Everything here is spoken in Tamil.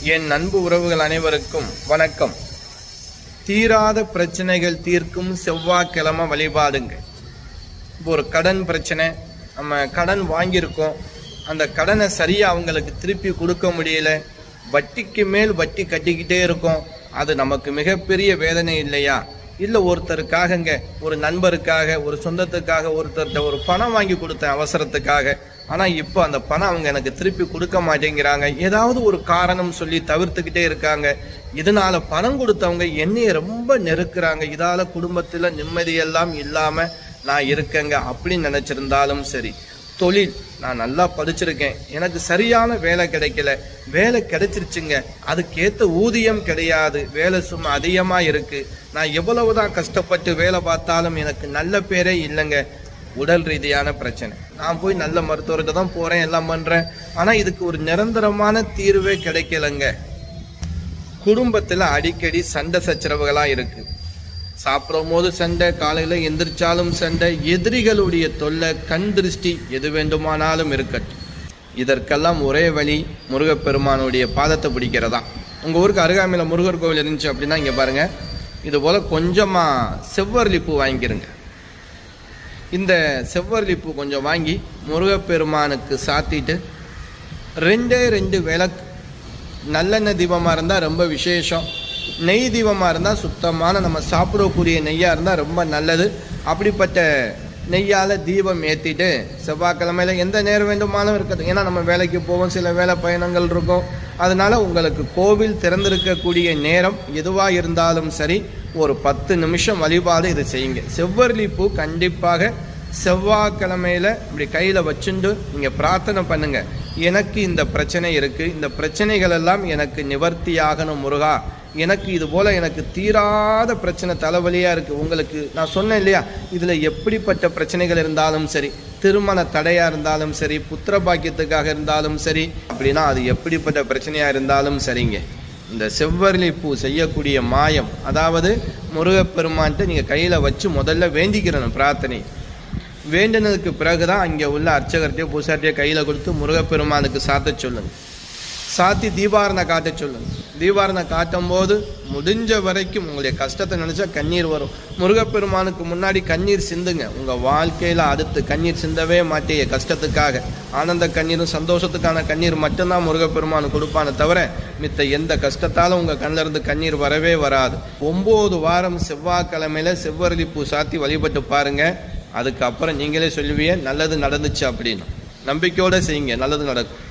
என் அன்பு உறவுகள் அனைவருக்கும் வணக்கம். தீராத பிரச்சனைகள் தீர்க்கும் செவ்வாய்க்கிழமை வழிபாடுங்க. இப்போ ஒரு கடன் பிரச்சனை, நம்ம கடன் வாங்கியிருக்கோம், அந்த கடனை சரியாக அவங்களுக்கு திருப்பி கொடுக்க முடியல, வட்டிக்கு மேல் வட்டி கட்டிக்கிட்டே இருக்கோம், அது நமக்கு மிகப்பெரிய வேதனை இல்லையா? இல்லை ஒருத்தருக்காகங்க, ஒரு நண்பருக்காக, ஒரு சொந்தத்துக்காக ஒருத்தர்கிட்ட ஒரு பணம் வாங்கி கொடுத்தேன் அவசரத்துக்காக, ஆனால் இப்போ அந்த பணம் அவங்க எனக்கு திருப்பி கொடுக்க மாட்டேங்கிறாங்க, ஏதாவது ஒரு காரணம் சொல்லி தவிர்த்துக்கிட்டே இருக்காங்க. இதனால பணம் கொடுத்தவங்க என்னைய ரொம்ப நெருக்குறாங்க, இதால் குடும்பத்தில் நிம்மதியெல்லாம் இல்லாமல் நான் இருக்கேங்க அப்படின்னு நினச்சிருந்தாலும் சரி. தொழில், நான் நல்லா படிச்சிருக்கேன், எனக்கு சரியான வேலை கிடைக்கல, வேலை கிடைச்சிருச்சுங்க, அதுக்கேற்ற ஊதியம் கிடையாது, வேலை சும்மா அதிகமாக இருக்குது, நான் எவ்வளவுதான் கஷ்டப்பட்டு வேலை பார்த்தாலும் எனக்கு நல்ல பேரே இல்லைங்க. உடல் ரீதியான பிரச்சனை, நான் போய் நல்ல மருத்துவர்கிட்ட தான் போகிறேன், எல்லாம் பண்ணுறேன், ஆனால் இதுக்கு ஒரு நிரந்தரமான தீர்வே கிடைக்கலைங்க. குடும்பத்தில் அடிக்கடி சண்டை சச்சரவுகளாக இருக்குது, சாப்பிடும் போது சண்டை, காலையில் எந்திரிச்சாலும் சண்டை, எதிரிகளுடைய தொல்லை, கண் திருஷ்டி, எது வேண்டுமானாலும் இருக்கட்டும். இதற்கெல்லாம் ஒரே வழி முருகப்பெருமானுடைய பாதத்தை பிடிக்கிறதா. உங்கள் ஊருக்கு அருகாமையில் முருகர் கோவில் இருந்துச்சு அப்படின்னா இங்கே பாருங்கள், இது போல் கொஞ்சமாக செவ்வரளி பூ வாங்கிக்கிறங்க. இந்த செவ்வரளி பூ கொஞ்சம் வாங்கி முருகப்பெருமானுக்கு சாத்திட்டு 2 விளக்கு, நல்லெண்ணெய் தீபமாக இருந்தால் ரொம்ப விசேஷம், நெய் தீபமாக இருந்தால் சுத்தமான நம்ம சாப்பிடக்கூடிய நெய்யாக இருந்தால் ரொம்ப நல்லது. அப்படிப்பட்ட நெய்யால் தீபம் ஏற்றிட்டு செவ்வாய்க்கிழமையில் எந்த நேரம் வேண்டுமானாலும் இருக்குது, ஏன்னா நம்ம வேலைக்கு போவோம், சில வேலை பயணங்கள் இருக்கும், அதனால் உங்களுக்கு கோவில் திறந்திருக்கக்கூடிய நேரம் எதுவாக இருந்தாலும் சரி, ஒரு 10 நிமிஷம் வழிபாடு இதை செய்யுங்க. செவ்வரளி பூ கண்டிப்பாக செவ்வாய்க்கிழமையில் இப்படி கையில் வச்சுட்டு நீங்கள் பிரார்த்தனை பண்ணுங்கள். எனக்கு இந்த பிரச்சனை இருக்குது, இந்த பிரச்சனைகள் எல்லாம் எனக்கு நிவர்த்தியாகணும் முருகா, எனக்கு இது போல் எனக்கு தீராத பிரச்சனை, தலைவலியாக இருக்குது. உங்களுக்கு நான் சொன்னேன் இல்லையா, இதில் எப்படிப்பட்ட பிரச்சனைகள் இருந்தாலும் சரி, திருமண தடையாக இருந்தாலும் சரி, புத்திர பாக்கியத்துக்காக இருந்தாலும் சரி, அப்படின்னா அது எப்படிப்பட்ட பிரச்சனையாக இருந்தாலும் சரிங்க, இந்த செவ்வரளி பூ செய்யக்கூடிய மாயம், அதாவது முருகப்பெருமான்ட்டு நீங்கள் கையில் வச்சு முதல்ல வேண்டிக்கிறணும். பிரார்த்தனை வேண்டினதுக்கு பிறகு தான் அங்கே உள்ள அர்ச்சகர்கிட்டயோ பூசார்ட்டையோ கையில் கொடுத்து முருகப்பெருமானுக்கு சாத்த சொல்லுங்கள். சாத்தி தீபாரணை காட்ட சொல்லுங்கள். தீபாரணை காட்டும் போது முடிஞ்ச வரைக்கும் உங்களுடைய கஷ்டத்தை நினச்சா கண்ணீர் வரும், முருகப்பெருமானுக்கு முன்னாடி கண்ணீர் சிந்துங்க. உங்கள் வாழ்க்கையில் அடுத்து கண்ணீர் சிந்தவே மாட்டேங்க. கஷ்டத்துக்காக ஆனந்த கண்ணீரும் சந்தோஷத்துக்கான கண்ணீர் மட்டும்தான் முருகப்பெருமானு கொடுப்பானே தவிர மித்த எந்த கஷ்டத்தாலும் உங்கள் கண்ணில் இருந்து கண்ணீர் வரவே வராது. 9 வாரம் செவ்வாய்க்கிழமையில் செவ்வரளி பூ சாத்தி வழிபட்டு பாருங்கள். அதுக்கப்புறம் நீங்களே சொல்லுவீங்க நல்லது நடந்துச்சு அப்படின்னு. நம்பிக்கையோடு செய்யுங்க, நல்லது நடக்கும்.